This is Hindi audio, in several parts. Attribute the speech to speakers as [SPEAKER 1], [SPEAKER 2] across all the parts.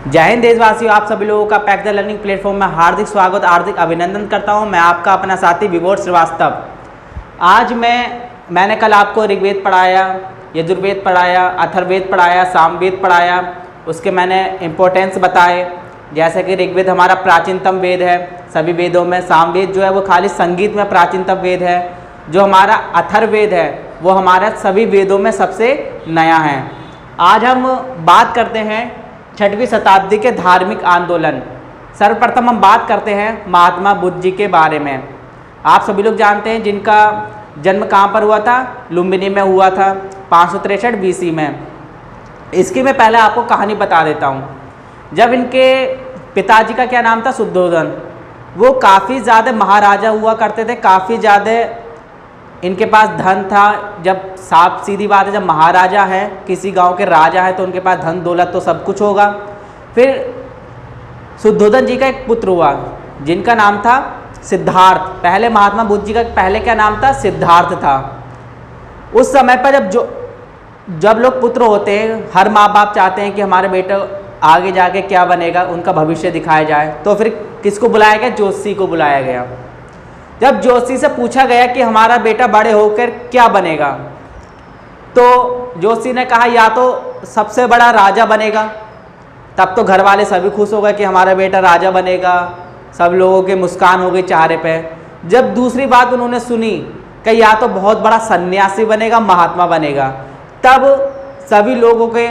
[SPEAKER 1] जय हिंद देशवासियों, आप सभी लोगों का पैक द लर्निंग प्लेटफॉर्म में हार्दिक स्वागत, हार्दिक अभिनंदन करता हूं। मैं आपका अपना साथी विभोर श्रीवास्तव। आज मैंने कल आपको ऋग्वेद पढ़ाया, यजुर्वेद पढ़ाया, अथर्ववेद पढ़ाया, सामवेद पढ़ाया। उसके मैंने इम्पोर्टेंस बताए। जैसे कि ऋग्वेद हमारा प्राचीनतम वेद है सभी वेदों में। सामवेद जो है वो खाली संगीत में प्राचीनतम वेद है। जो हमारा अथर्ववेद है वो हमारा सभी वेदों में सबसे नया है। आज हम बात करते हैं 6वीं शताब्दी के धार्मिक आंदोलन। सर्वप्रथम हम बात करते हैं महात्मा बुद्ध जी के बारे में। आप सभी लोग जानते हैं जिनका जन्म कहाँ पर हुआ था? लुम्बिनी में हुआ था 563 BC में। इसकी मैं पहले आपको कहानी बता देता हूँ। जब इनके पिताजी का क्या नाम था? शुद्धोधन। वो काफ़ी ज़्यादा महाराजा हुआ करते थे, काफ़ी ज़्यादा इनके पास धन था। जब साफ सीधी बात है, जब महाराजा है, किसी गांव के राजा है, तो उनके पास धन दौलत तो सब कुछ होगा। फिर शुद्धोधन जी का एक पुत्र हुआ जिनका नाम था सिद्धार्थ। पहले महात्मा बुद्ध जी का पहले क्या नाम था? सिद्धार्थ था। उस समय पर जब लोग पुत्र होते हैं, हर माँ बाप चाहते हैं कि हमारे बेटा आगे जाके क्या बनेगा, उनका भविष्य दिखाया जाए। तो फिर किसको बुलाया गया? ज्योतिषी को बुलाया गया। जब ज्योतिषी से पूछा गया कि हमारा बेटा बड़े होकर क्या बनेगा, तो ज्योतिषी ने कहा या तो सबसे बड़ा राजा बनेगा। तब तो घर वाले सभी खुश हो गए कि हमारा बेटा राजा बनेगा, सब लोगों के मुस्कान हो गई चेहरे पे। जब दूसरी बात उन्होंने सुनी कि या तो बहुत बड़ा सन्यासी बनेगा, महात्मा बनेगा, तब सभी लोगों के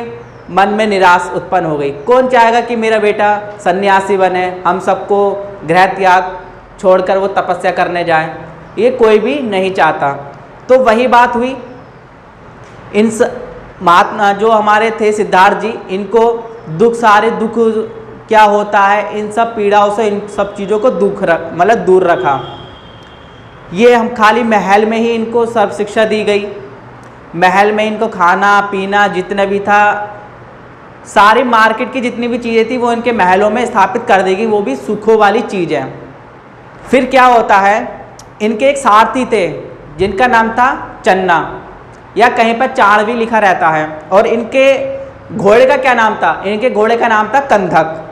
[SPEAKER 1] मन में निराश उत्पन्न हो गई। कौन चाहेगा कि मेरा बेटा सन्यासी बने, हम सबको गृह त्याग छोड़कर वो तपस्या करने जाए? ये कोई भी नहीं चाहता। तो वही बात हुई। महात्मा जो हमारे थे सिद्धार्थ जी, इनको सारे दुख क्या होता है, इन सब पीड़ाओं से, इन सब चीज़ों को दूर रखा। ये हम खाली महल में ही इनको सर्व शिक्षा दी गई। महल में इनको खाना पीना जितना भी था, सारी मार्केट की जितनी भी चीज़ें थी वो इनके महलों में स्थापित कर देगी, वो भी सुखों वाली चीज़ है। फिर क्या होता है, इनके एक सारथी थे जिनका नाम था चन्ना, या कहीं पर चाण भी लिखा रहता है। और इनके घोड़े का क्या नाम था? इनके घोड़े का नाम था कंधक।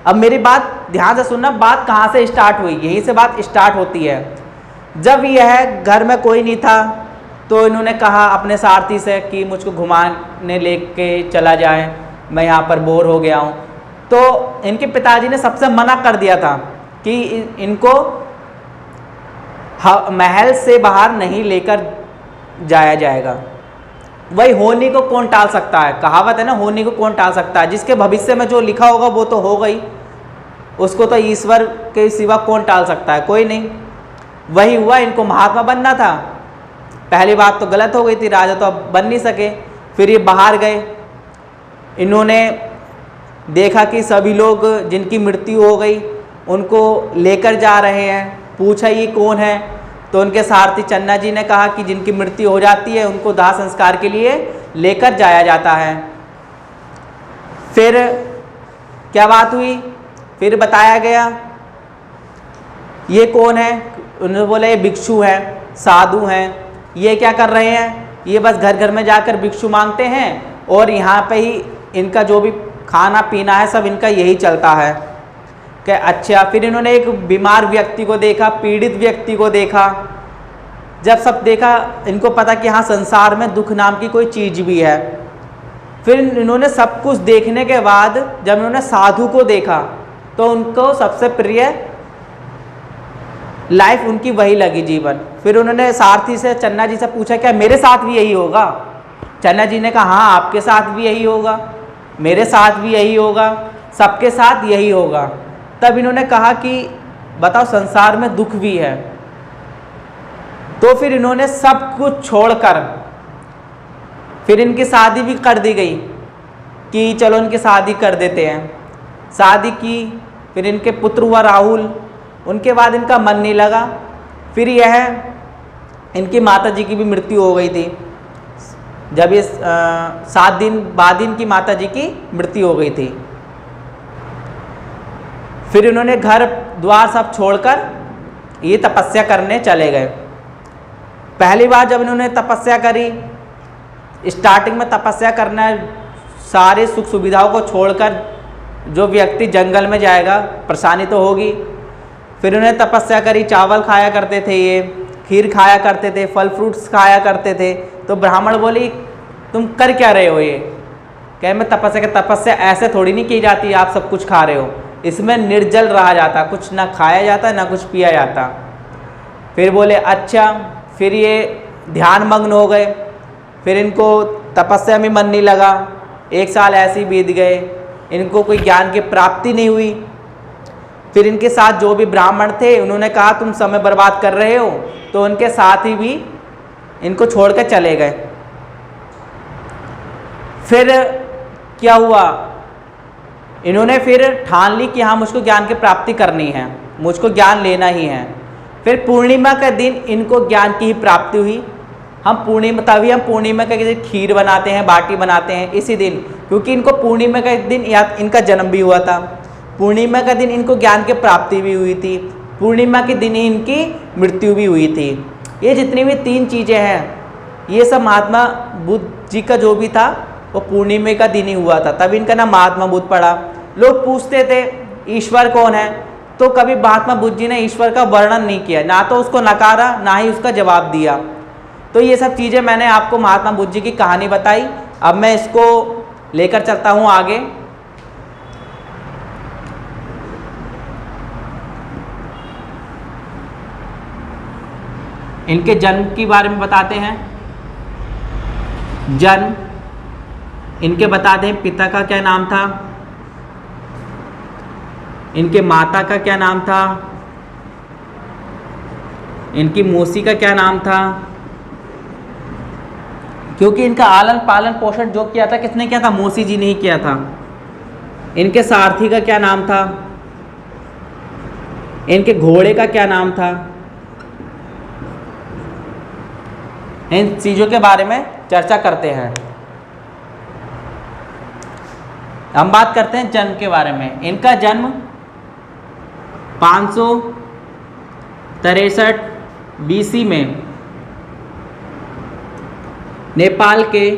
[SPEAKER 1] अब मेरी बात ध्यान से सुनना, बात कहाँ से स्टार्ट हुई? यहीं से बात स्टार्ट होती है। जब यह घर में कोई नहीं था तो इन्होंने कहा अपने सारथी से कि मुझको घुमाने लेके चला जाए, मैं यहाँ पर बोर हो गया हूँ। तो इनके पिताजी ने सबसे मना कर दिया था कि इनको महल से बाहर नहीं लेकर जाया जाएगा। वही होनी को कौन टाल सकता है? कहावत है ना, होनी को कौन टाल सकता है। जिसके भविष्य में जो लिखा होगा वो तो होगा ही, उसको तो ईश्वर के सिवा कौन टाल सकता है? कोई नहीं। वही हुआ, इनको महात्मा बनना था। पहली बात तो गलत हो गई थी, राजा तो अब बन नहीं सके। फिर ये बाहर गए, इन्होंने देखा कि सभी लोग जिनकी मृत्यु हो गई उनको लेकर जा रहे हैं। पूछा ये कौन है? तो उनके सारथी चन्ना जी ने कहा कि जिनकी मृत्यु हो जाती है उनको दाह संस्कार के लिए लेकर जाया जाता है। फिर क्या बात हुई? फिर बताया गया ये कौन है? उन्होंने बोला ये भिक्षु हैं, साधु हैं। ये क्या कर रहे हैं? ये बस घर घर में जाकर भिक्षु मांगते हैं और यहाँ पे ही इनका जो भी खाना पीना है सब इनका यही चलता है। कि अच्छा। फिर इन्होंने एक बीमार व्यक्ति को देखा, पीड़ित व्यक्ति को देखा। जब सब देखा, इनको पता कि हाँ संसार में दुख नाम की कोई चीज़ भी है। फिर इन्होंने सब कुछ देखने के बाद जब इन्होंने साधु को देखा तो उनको सबसे प्रिय लाइफ उनकी वही लगी, जीवन। फिर उन्होंने सारथी से, चन्ना जी से पूछा क्या मेरे साथ भी यही होगा? चन्ना जी ने कहा हाँ आपके साथ भी यही होगा, मेरे साथ भी यही होगा, सबके साथ यही होगा। तब इन्होंने कहा कि बताओ संसार में दुख भी है। तो फिर इन्होंने सब कुछ छोड़कर फिर इनकी शादी भी कर दी गई कि चलो इनकी शादी कर देते हैं। शादी की, फिर इनके पुत्र हुआ राहुल। उनके बाद इनका मन नहीं लगा। फिर यह इनकी माता जी की भी मृत्यु हो गई थी। जब ये 7 दिन बाद इनकी माता जी की मृत्यु हो गई थी। फिर इन्होंने घर द्वार सब छोड़कर ये तपस्या करने चले गए। पहली बार जब इन्होंने तपस्या करी, स्टार्टिंग में तपस्या करना, सारे सुख सुविधाओं को छोड़कर जो व्यक्ति जंगल में जाएगा परेशानी तो होगी। फिर उन्हें तपस्या करी, चावल खाया करते थे, ये खीर खाया करते थे, फल फ्रूट्स खाया करते थे। तो ब्राह्मण बोली तुम कर क्या रहे हो? ये कह मैं तपस्या ऐसे थोड़ी नहीं की जाती, आप सब कुछ खा रहे हो। इसमें निर्जल रहा जाता, कुछ ना खाया जाता ना कुछ पिया जाता। फिर बोले अच्छा। फिर ये ध्यान मग्न हो गए। फिर इनको तपस्या में मन नहीं लगा। 1 साल ऐसे ही बीत गए, इनको कोई ज्ञान की प्राप्ति नहीं हुई। फिर इनके साथ जो भी ब्राह्मण थे उन्होंने कहा तुम समय बर्बाद कर रहे हो, तो उनके साथ ही भी इनको छोड़ कर चले गए। फिर क्या हुआ, इन्होंने फिर ठान ली कि हाँ मुझको ज्ञान की प्राप्ति करनी है, मुझको ज्ञान लेना ही है। फिर पूर्णिमा का दिन इनको ज्ञान की ही प्राप्ति हुई। हम पूर्णिमा का दिन खीर बनाते हैं, बाटी बनाते हैं इसी दिन, क्योंकि इनको पूर्णिमा का दिन इनका जन्म भी हुआ था। पूर्णिमा का दिन इनको ज्ञान की प्राप्ति भी हुई थी, पूर्णिमा के दिन ही इनकी मृत्यु भी हुई थी। ये जितनी भी 3 चीज़ें हैं, ये सब महात्मा बुद्ध जी का जो भी था वो पूर्णिमा का दिन ही हुआ था, तभी इनका नाम महात्मा बुद्ध पड़ा। लोग पूछते थे ईश्वर कौन है, तो कभी महात्मा बुद्ध जी ने ईश्वर का वर्णन नहीं किया, ना तो उसको नकारा ना ही उसका जवाब दिया। तो ये सब चीज़ें मैंने आपको महात्मा बुद्ध जी की कहानी बताई। अब मैं इसको लेकर चलता हूँ आगे। इनके जन्म के बारे में बताते हैं। जन्म इनके बताते हैं, पिता का क्या नाम था, इनके माता का क्या नाम था, इनकी मौसी का क्या नाम था। क्योंकि इनका आलन पालन पोषण जो किया था किसने किया था? मौसी जी ने ही किया था। इनके सारथी का क्या नाम था, इनके घोड़े का क्या नाम था, इन चीज़ों के बारे में चर्चा करते हैं। हम बात करते हैं जन्म के बारे में। इनका जन्म 563 BC में नेपाल के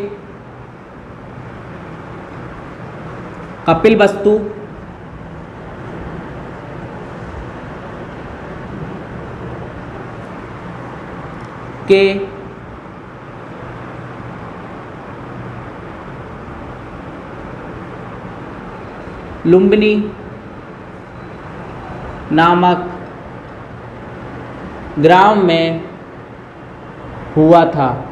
[SPEAKER 1] कपिलवस्तु के लुम्बिनी नामक ग्राम में हुआ था।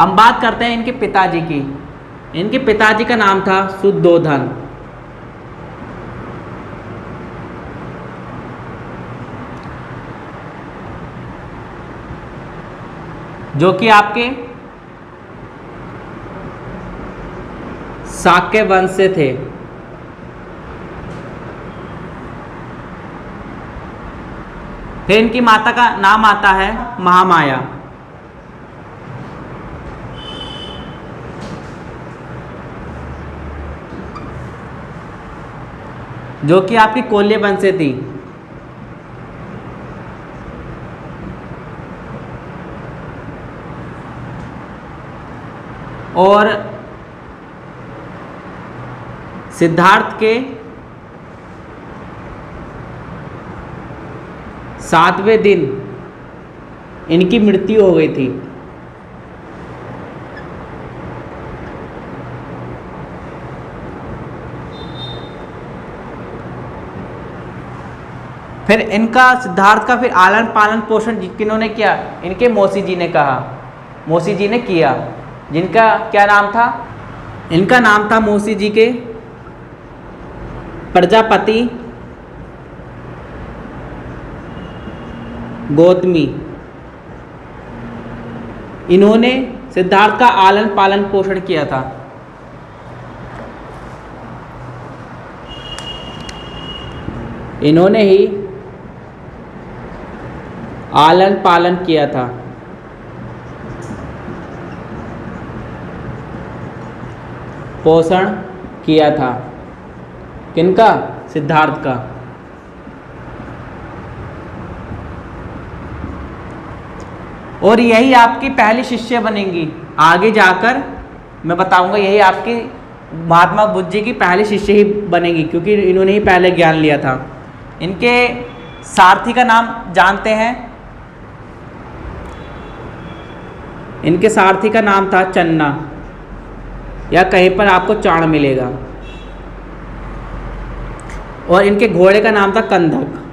[SPEAKER 1] हम बात करते हैं इनके पिताजी की। इनके पिताजी का नाम था शुद्धोधन। जो कि आपके शाक्य वंश से थे। फिर इनकी माता का नाम आता है महामाया। जो कि आपकी कोल्य वंश से थी। और सिद्धार्थ के 7वें दिन इनकी मृत्यु हो गई थी। फिर इनका सिद्धार्थ का फिर आलन पालन पोषण किन्होंने किया? इनके मौसी जी ने कहा, मौसी जी ने किया। जिनका क्या नाम था? इनका नाम था मौसी जी के प्रजापति गौतमी। इन्होंने सिद्धार्थ का आलन पालन पोषण किया था। इन्होंने ही आलन पालन किया था। पोषण किया था किनका? सिद्धार्थ का। और यही आपकी पहली शिष्य बनेंगी। आगे जाकर मैं बताऊंगा यही आपकी महात्मा बुद्ध जी की पहली शिष्य ही बनेगी, क्योंकि इन्होंने ही पहले ज्ञान लिया था। इनके सारथी का नाम जानते हैं? इनके सारथी का नाम था चन्ना, या कहीं पर आपको चाण मिलेगा। और इनके घोड़े का नाम था कंधक।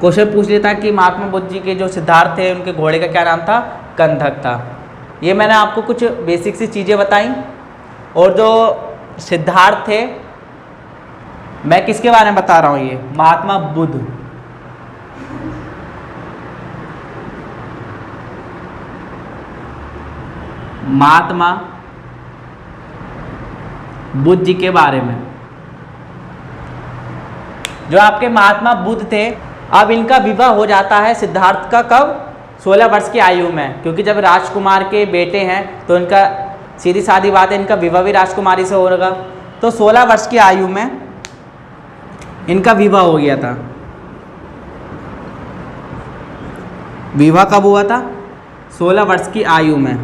[SPEAKER 1] क्वेश्चन पूछ लेता है कि महात्मा बुद्ध जी के जो सिद्धार्थ थे उनके घोड़े का क्या नाम था? कंधक था। ये मैंने आपको कुछ बेसिक सी चीज़ें बताई। और जो सिद्धार्थ थे, मैं किसके बारे में बता रहा हूँ? ये महात्मा बुद्ध। महात्मा बुद्ध जी के बारे में। जो आपके महात्मा बुद्ध थे, अब इनका विवाह हो जाता है सिद्धार्थ का कब? 16 वर्ष की आयु में, क्योंकि जब राजकुमार के बेटे हैं तो इनका सीधी सादी बात है, इनका विवाह भी राजकुमारी से होगा। तो 16 वर्ष की आयु में इनका विवाह हो गया था। विवाह कब हुआ था? 16 वर्ष की आयु में।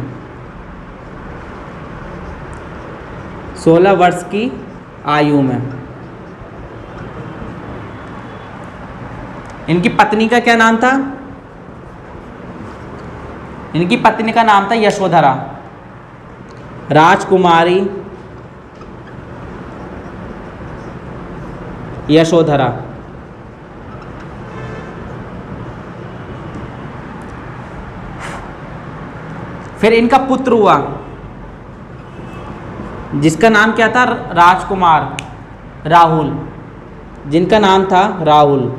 [SPEAKER 1] 16 वर्ष की आयु में। इनकी पत्नी का क्या नाम था? इनकी पत्नी का नाम था यशोधरा, राजकुमारी यशोधरा। फिर इनका पुत्र हुआ जिसका नाम क्या था? राजकुमार राहुल, जिनका नाम था राहुल।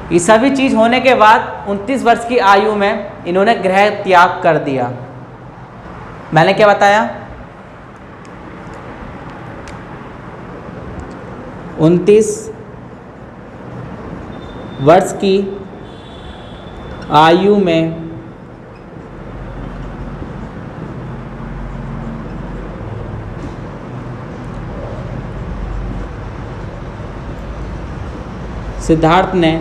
[SPEAKER 1] ये सभी चीज होने के बाद 29 वर्ष की आयु में इन्होंने गृह त्याग कर दिया। मैंने क्या बताया? 29 वर्ष की आयु में सिद्धार्थ ने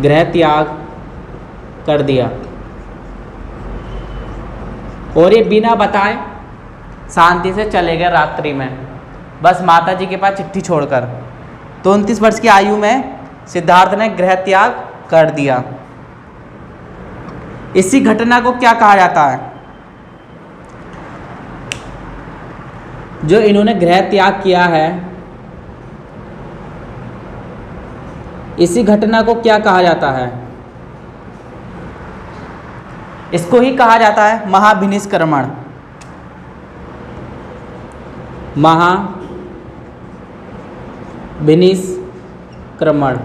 [SPEAKER 1] गृह त्याग कर दिया और ये बिना बताए शांति से चले गए रात्रि में, बस माता जी के पास चिट्ठी छोड़कर। तो 29 वर्ष की आयु में सिद्धार्थ ने गृह त्याग कर दिया। इसी घटना को क्या कहा जाता है? जो इन्होंने गृह त्याग किया है, इसी घटना को क्या कहा जाता है? इसको ही कहा जाता है महाभिनिष्क्रमण। महाभिनिष्क्रमण।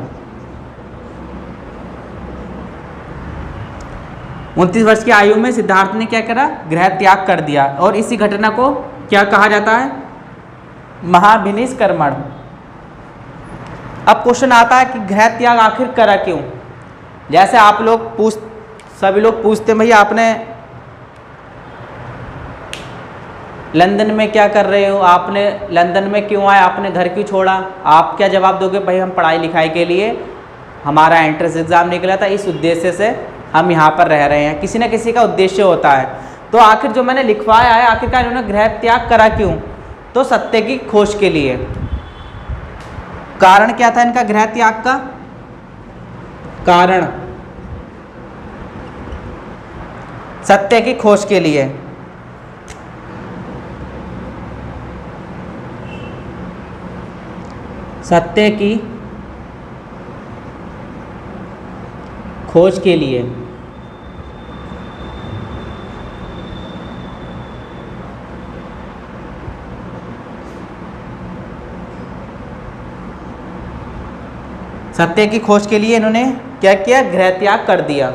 [SPEAKER 1] 29 वर्ष की आयु में सिद्धार्थ ने क्या करा? गृह त्याग कर दिया। और इसी घटना को क्या कहा जाता है? महाभिनिष्क्रमण। अब क्वेश्चन आता है कि गृह त्याग आखिर करा क्यों? जैसे आप लोग सभी लोग पूछते हैं, भैया आपने लंदन में क्या कर रहे हो? आपने लंदन में क्यों आए? आपने घर क्यों छोड़ा? आप क्या जवाब दोगे? भाई हम पढ़ाई लिखाई के लिए, हमारा एंट्रेंस एग्ज़ाम निकला था, इस उद्देश्य से हम यहाँ पर रह रहे हैं। किसी न किसी का उद्देश्य होता है। तो आखिर जो मैंने लिखवाया है, आखिरकार इन्होंने गृह त्याग करा क्यों? तो सत्य की खोज के लिए। कारण क्या था इनका गृह त्याग का? कारण सत्य की खोज के लिए। सत्य की खोज के लिए। सत्य की खोज के लिए इन्होंने क्या किया? गृह त्याग कर दिया।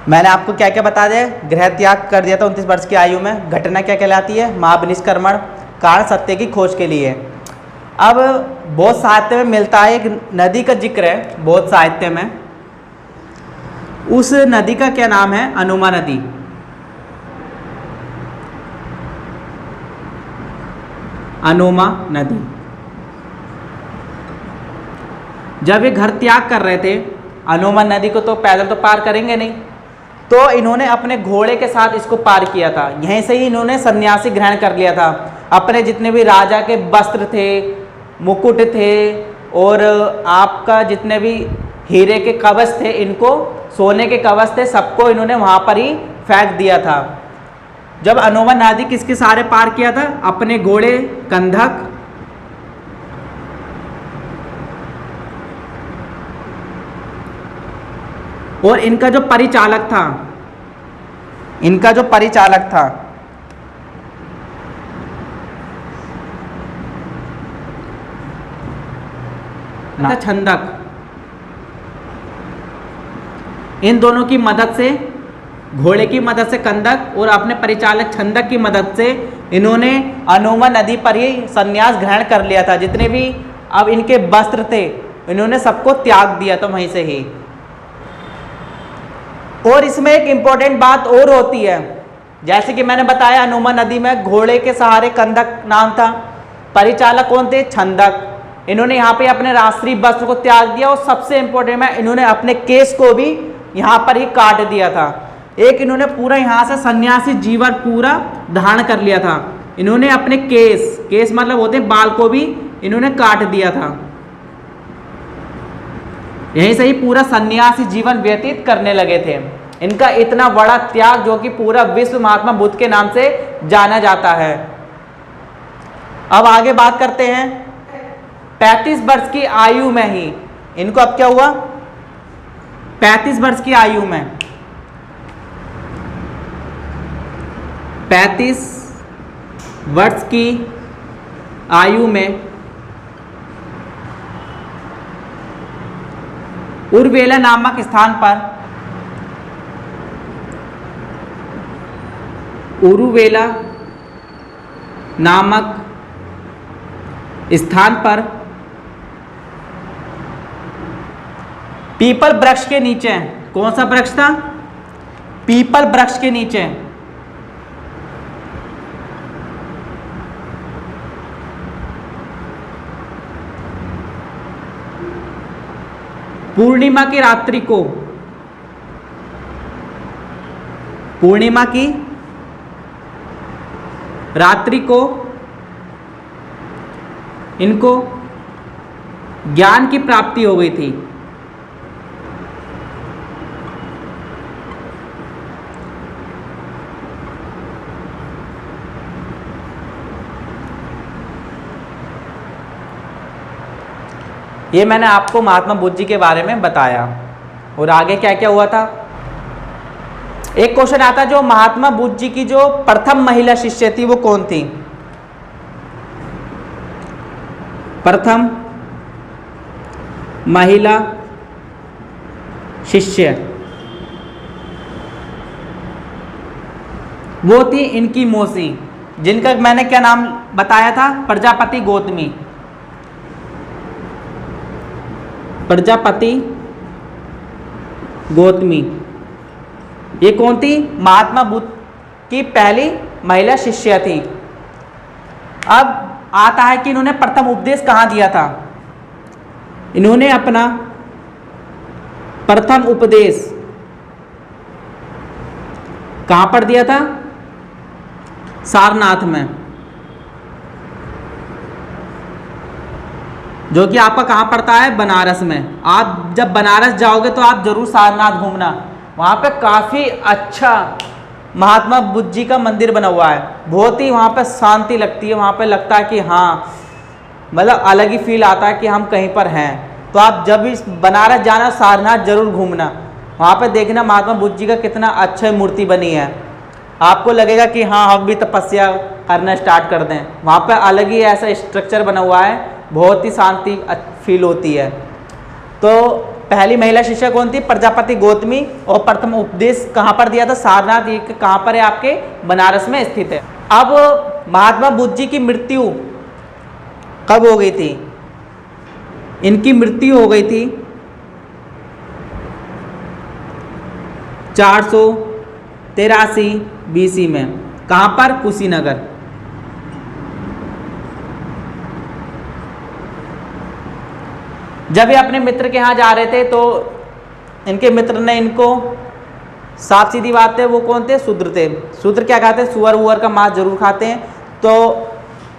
[SPEAKER 1] मैंने आपको क्या क्या बता दिया? गृह त्याग कर दिया था 29 वर्ष की आयु में। घटना क्या कहलाती है? महाभिनिष्क्रमण। कारण सत्य की खोज के लिए। अब बौद्ध साहित्य में मिलता है, एक नदी का जिक्र है बौद्ध साहित्य में। उस नदी का क्या नाम है? अनुमा नदी। अनोमा नदी। जब ये घर त्याग कर रहे थे, अनोमा नदी को तो पैदल तो पार करेंगे नहीं, तो इन्होंने अपने घोड़े के साथ इसको पार किया था। यहीं से ही इन्होंने सन्यासी ग्रहण कर लिया था। अपने जितने भी राजा के वस्त्र थे, मुकुट थे, और आपका जितने भी हीरे के कवच थे, इनको सोने के कवच थे, सबको इन्होंने वहाँ पर ही फेंक दिया था। जब अनोमा नदी किसके सहारे पार किया था? अपने घोड़े कंधक, और इनका जो परिचालक था, छंदक। इन दोनों की मदद से, घोड़े की मदद से कंदक और अपने परिचालक छंदक की मदद से इन्होंने अनोमा नदी पर ही संन्यास ग्रहण कर लिया था। जितने भी अब इनके वस्त्र थे, इन्होंने सबको त्याग दिया था वहीं से ही। और इसमें एक इम्पोर्टेंट बात और होती है, जैसे कि मैंने बताया अनोमा नदी में घोड़े के सहारे कंदक नाम था, परिचालक कौन थे? छंदक। इन्होंने यहाँ पे अपने राष्ट्रीय वस्त्र को त्याग दिया, और सबसे इम्पोर्टेंट में इन्होंने अपने केस को भी यहाँ पर ही काट दिया था। एक इन्होंने पूरा यहाँ से सन्यासी जीवन पूरा धारण कर लिया था। इन्होंने अपने केस मतलब होते हैं बाल को भी इन्होंने काट दिया था। यहीं से ही पूरा सन्यासी जीवन व्यतीत करने लगे थे। इनका इतना बड़ा त्याग जो कि पूरा विश्व महात्मा बुद्ध के नाम से जाना जाता है। अब आगे बात करते हैं। 35 वर्ष की आयु में ही इनको अब क्या हुआ? 35 वर्ष की आयु में, 35 वर्ष की आयु में उर्वेला नामक स्थान पर, उरुवेला नामक स्थान पर पीपल वृक्ष के नीचे, कौन सा वृक्ष था? पीपल वृक्ष के नीचे पूर्णिमा की रात्रि को, पूर्णिमा की रात्रि को इनको ज्ञान की प्राप्ति हो गई थी। ये मैंने आपको महात्मा बुद्ध जी के बारे में बताया। और आगे क्या क्या हुआ था? एक क्वेश्चन आता जो महात्मा बुद्ध जी की जो प्रथम महिला शिष्य थी वो कौन थी? प्रथम महिला शिष्य वो थी इनकी मौसी, जिनका मैंने क्या नाम बताया था? प्रजापति गौतमी। प्रजापति गौतमी ये कौन थी? महात्मा बुद्ध की पहली महिला शिष्या थी। अब आता है कि इन्होंने प्रथम उपदेश कहाँ दिया था? इन्होंने अपना प्रथम उपदेश कहाँ पर दिया था? सारनाथ में, जो कि आपका कहाँ पड़ता है? बनारस में। आप जब बनारस जाओगे तो आप जरूर सारनाथ घूमना, वहाँ पे काफ़ी अच्छा महात्मा बुद्ध जी का मंदिर बना हुआ है। बहुत ही वहाँ पे शांति लगती है, वहाँ पे लगता है कि हाँ मतलब अलग ही फील आता है कि हम कहीं पर हैं। तो आप जब भी बनारस जाना, सारनाथ जरूर घूमना, वहाँ पे देखना महात्मा बुद्ध जी का कितना अच्छा मूर्ति बनी है। आपको लगेगा कि हाँ हम भी तपस्या करना स्टार्ट कर दें। वहाँ पे अलग ही ऐसा स्ट्रक्चर बना हुआ है, बहुत ही शांति फील होती है। तो पहली महिला शिष्या कौन थी? प्रजापति गौतमी। और प्रथम उपदेश कहाँ पर दिया था? सारनाथ। ये कहाँ पर है? आपके बनारस में स्थित है। अब महात्मा बुद्ध जी की मृत्यु कब हो गई थी? इनकी मृत्यु हो गई थी 483 BC में। कहाँ पर? कुशीनगर। जब ये अपने मित्र के यहाँ जा रहे थे तो इनके मित्र ने इनको, साफ सीधी बात है, वो कौन थे? शूद्र थे। शूद्र क्या खाते हैं? सुअर वुअर का मांस जरूर खाते हैं। तो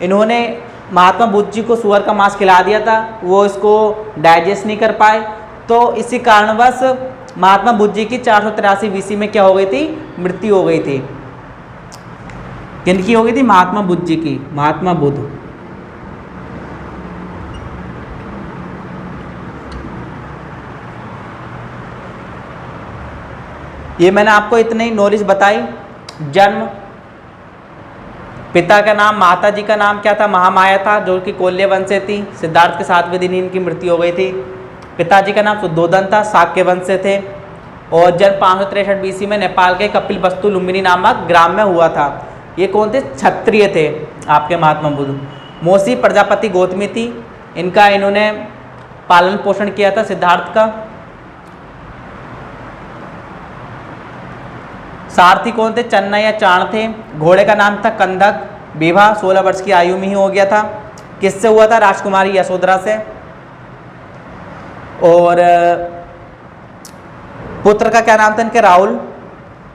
[SPEAKER 1] इन्होंने महात्मा बुद्ध जी को सुअर का मांस खिला दिया था, वो इसको डाइजेस्ट नहीं कर पाए। तो इसी कारणवश महात्मा बुद्ध जी की 483 BC में क्या हो गई थी? मृत्यु हो गई थी। किनकी हो गई थी? महात्मा बुद्ध जी की, महात्मा बुद्ध। ये मैंने आपको इतनी नॉलेज बताई। जन्म, पिता का नाम, माता जी का नाम क्या था? महामाया था, जो कि कोल्य वंश से थी। सिद्धार्थ के 7वें दिन इनकी मृत्यु हो गई थी। पिताजी का नाम शुद्धोधन था, शाक्य वंश से थे। और जन्म 563 BC में नेपाल के कपिलवस्तु लुम्बिनी नामक ग्राम में हुआ था। ये कौन थे? क्षत्रिय थे आपके महात्मा बुद्ध। मौसी प्रजापति गौतमी थी, इनका इन्होंने पालन पोषण किया था सिद्धार्थ का। सारथी कौन थे? चन्ना या चाण थे। घोड़े का नाम था कंधक। विवाह 16 वर्ष की आयु में ही हो गया था। किससे हुआ था? राजकुमारी यशोधरा से। और पुत्र का क्या नाम था इनके? राहुल।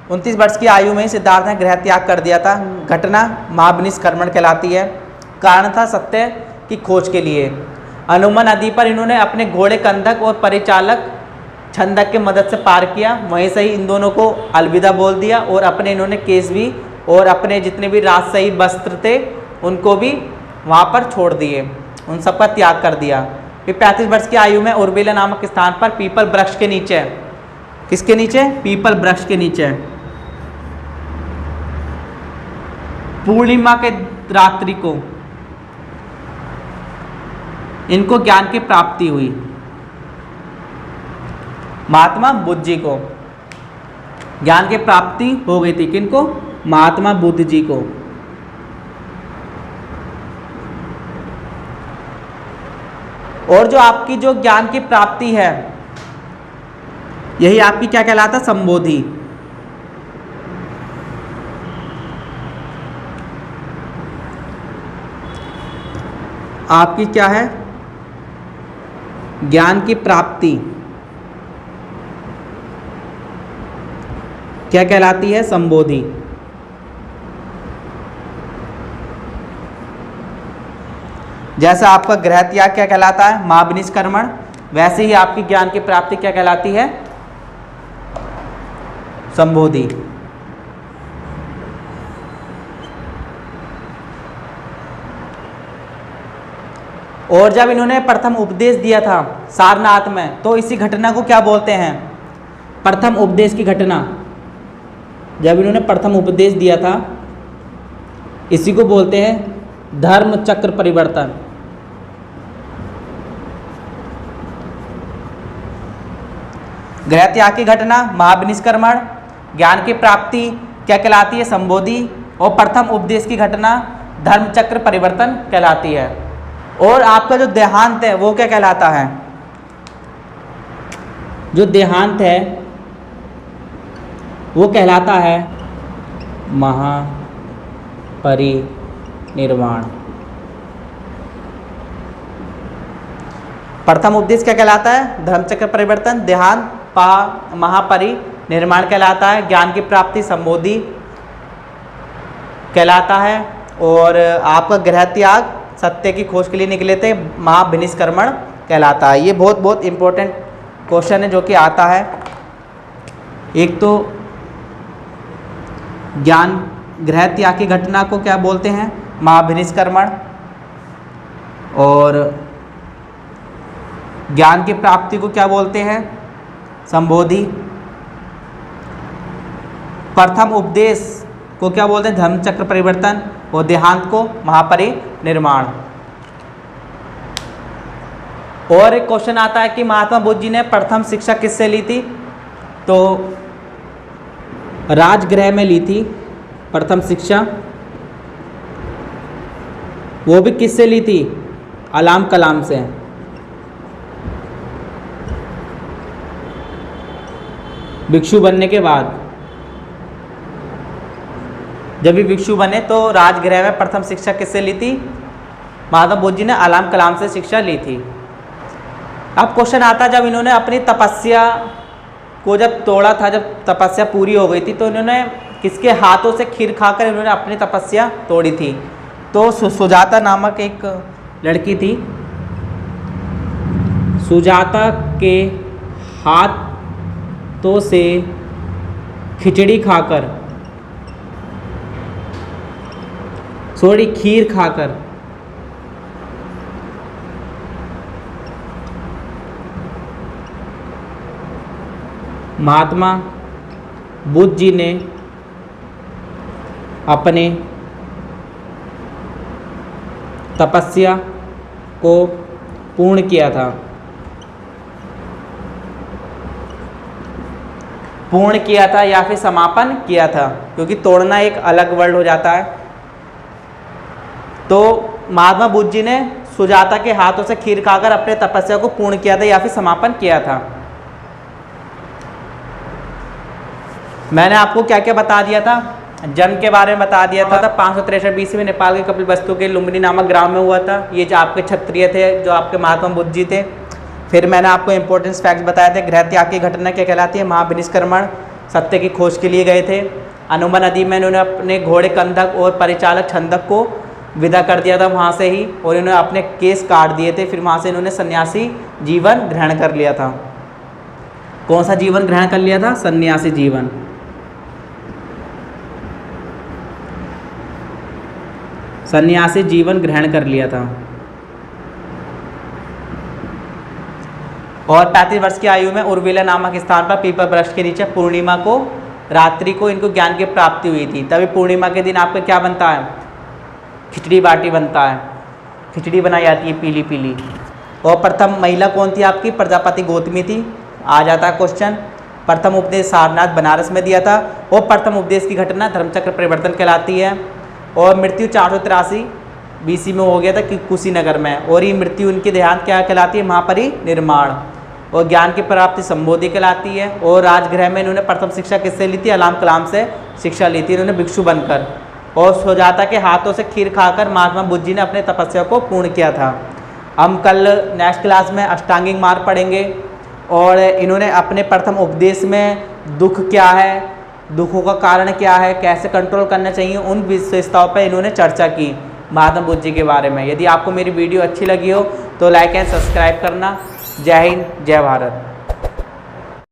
[SPEAKER 1] 29 वर्ष की आयु में ही सिद्धार्थ ने गृह त्याग कर दिया था। घटना महाविनिष्क्रमण कहलाती है। कारण था सत्य की खोज के लिए। अनुमन नदी पर इन्होंने अपने घोड़े कंधक और परिचालक छंदक की मदद से पार किया। वहीं से ही इन दोनों को अलविदा बोल दिया और अपने इन्होंने केस भी और अपने जितने भी राजशाही वस्त्र थे उनको भी वहाँ पर छोड़ दिए, उन सब का त्याग कर दिया। फिर 35 वर्ष की आयु में उर्बिला नामक स्थान पर पीपल वृक्ष के नीचे, किसके नीचे? पीपल वृक्ष के नीचे, पूर्णिमा के रात्रि को इनको ज्ञान की प्राप्ति हुई। महात्मा बुद्ध जी को ज्ञान की प्राप्ति हो गई थी। किनको? महात्मा बुद्ध जी को। और जो आपकी जो ज्ञान की प्राप्ति है, यही आपकी क्या कहलाता? संबोधि। आपकी क्या है? ज्ञान की प्राप्ति क्या कहलाती है? संबोधि। जैसा आपका गृह त्याग क्या कहलाता है? महाविनिष्क्रमण। वैसे ही आपकी ज्ञान की प्राप्ति क्या कहलाती है? संबोधि। और जब इन्होंने प्रथम उपदेश दिया था सारनाथ में, तो इसी घटना को क्या बोलते हैं? प्रथम उपदेश की घटना। जब इन्होंने प्रथम उपदेश दिया था, इसी को बोलते हैं धर्म चक्र परिवर्तन। गृह त्याग की घटना महाविनिष्क्रमण, ज्ञान की प्राप्ति क्या कहलाती है? संबोधि। और प्रथम उपदेश की घटना धर्म चक्र परिवर्तन कहलाती है। और आपका जो देहांत है वो क्या कहलाता है? जो देहांत है वो कहलाता है महापरिनिर्वाण। प्रथम उपदेश क्या कहलाता है? धर्मचक्र परिवर्तन। देहांत महापरिनिर्वाण कहलाता है। ज्ञान की प्राप्ति संबोधि कहलाता है। और आपका गृह त्याग सत्य की खोज के लिए निकले थे, महाविनिष्क्रमण कहलाता है। ये बहुत बहुत इंपॉर्टेंट क्वेश्चन है जो कि आता है। एक तो ज्ञान गृह त्याग की घटना को क्या बोलते हैं? महाविनिष्क्रमण। और ज्ञान की प्राप्ति को क्या बोलते हैं? संबोधि। प्रथम उपदेश को क्या बोलते हैं? धर्मचक्र परिवर्तन। और देहांत को महापरिनिर्वाण। और एक क्वेश्चन आता है कि महात्मा बुद्ध जी ने प्रथम शिक्षा किससे ली थी? तो राजगृह में ली थी प्रथम शिक्षा। वो भी किससे ली थी? अलाम कलाम से। भिक्षु बनने के बाद, जब भी भिक्षु बने तो राजगृह में प्रथम शिक्षा किससे ली थी? महात्मा बुद्ध जी ने अलाम कलाम से शिक्षा ली थी। अब क्वेश्चन आता, जब इन्होंने अपनी तपस्या को जब तोड़ा था, जब तपस्या पूरी हो गई थी, तो इन्होंने किसके हाथों से खीर खाकर इन्होंने अपनी तपस्या तोड़ी थी? तो सुजाता नामक एक लड़की थी, सुजाता के हाथों से खिचड़ी खाकर, सॉरी खीर खाकर महात्मा बुद्ध जी ने अपने तपस्या को पूर्ण किया था। पूर्ण किया था या फिर समापन किया था, क्योंकि तोड़ना एक अलग वर्ड हो जाता है। तो महात्मा बुद्ध जी ने सुजाता के हाथों से खीर खाकर अपने तपस्या को पूर्ण किया था या फिर समापन किया था। मैंने आपको क्या क्या बता दिया था? जन्म के बारे में बता दिया था। 563 BC में नेपाल के कपिलवस्तु के लुम्बिनी नामक ग्राम में हुआ था। ये जो आपके क्षत्रिय थे, जो आपके महात्मा बुद्ध जी थे। फिर मैंने आपको इंपॉर्टेंट फैक्ट्स बताए थे। गृह त्याग की घटना क्या कहलाती है? महाविनिष्क्रमण, सत्य की खोज के लिए गए थे। अनुमा नदी में इन्होंने अपने घोड़े कंधक और परिचालक छंदक को विदा कर दिया था वहाँ से ही, और इन्होंने अपने केस काट दिए थे। फिर वहाँ से इन्होंने सन्यासी जीवन ग्रहण कर लिया था। कौन सा जीवन ग्रहण कर लिया था? सन्यासी जीवन। सन्यासी जीवन ग्रहण कर लिया था। और 35 वर्ष की आयु में उर्विला नामक स्थान पर पीपल वृक्ष के नीचे पूर्णिमा को, रात्रि को इनको ज्ञान की प्राप्ति हुई थी। तभी पूर्णिमा के दिन आपको क्या बनता है? खिचड़ी बाटी बनता है, खिचड़ी बनाई जाती है पीली पीली। और प्रथम महिला कौन थी आपकी? प्रजापति गौतमी थी। आ जाता है क्वेश्चन। प्रथम उपदेश सारनाथ बनारस में दिया था। और प्रथम उपदेश की घटना धर्मचक्र परिवर्तन कहलाती है। और मृत्यु 483 BC में हो गया था कि कुशीनगर में। और ये मृत्यु उनकी देहांत क्या कहलाती है? महापरिनिर्वाण। और ज्ञान की प्राप्ति संबोधि कहलाती है। और राजगृह में इन्होंने प्रथम शिक्षा किससे ली थी? अलाम कलाम से शिक्षा ली थी इन्होंने, भिक्षु बनकर। और सुजाता के हाथों से खीर खाकर महात्मा बुद्ध जी ने अपने तपस्या को पूर्ण किया था। हम कल नेक्स्ट क्लास में अष्टांगिक मार्ग पढ़ेंगे। और इन्होंने अपने प्रथम उपदेश में दुख क्या है, दुखों का कारण क्या है, कैसे कंट्रोल करना चाहिए, उन विशेषताओं पर इन्होंने चर्चा की महात्मा बुद्ध जी के बारे में। यदि आपको मेरी वीडियो अच्छी लगी हो तो लाइक एंड सब्सक्राइब करना। जय हिंद, जय भारत।